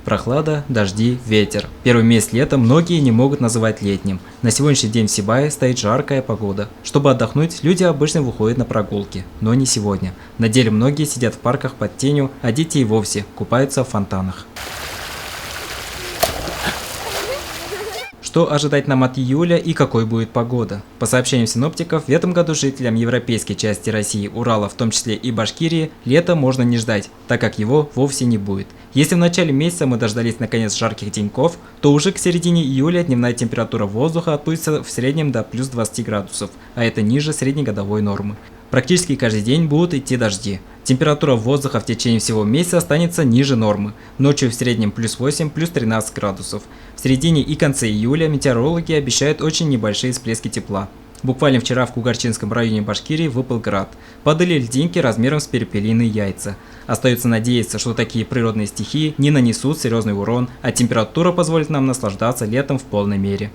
Прохлада, дожди, ветер. Первый месяц лета многие не могут называть летним. На сегодняшний день в Сибае стоит жаркая погода. Чтобы отдохнуть, люди обычно выходят на прогулки. Но не сегодня. На деле многие сидят в парках под тенью, а дети и вовсе купаются в фонтанах. Что ожидать нам от июля и какой будет погода? По сообщениям синоптиков, в этом году жителям европейской части России, Урала, в том числе и Башкирии, лета можно не ждать, так как его вовсе не будет. Если в начале месяца мы дождались наконец жарких деньков, то уже к середине июля дневная температура воздуха опустится в среднем до плюс 20 градусов, а это ниже среднегодовой нормы. Практически каждый день будут идти дожди. Температура воздуха в течение всего месяца останется ниже нормы. Ночью в среднем плюс 8, плюс 13 градусов. В середине и конце июля метеорологи обещают очень небольшие всплески тепла. Буквально вчера в Кугарчинском районе Башкирии выпал град. Падали льдинки размером с перепелиные яйца. Остается надеяться, что такие природные стихии не нанесут серьезный урон, а температура позволит нам наслаждаться летом в полной мере.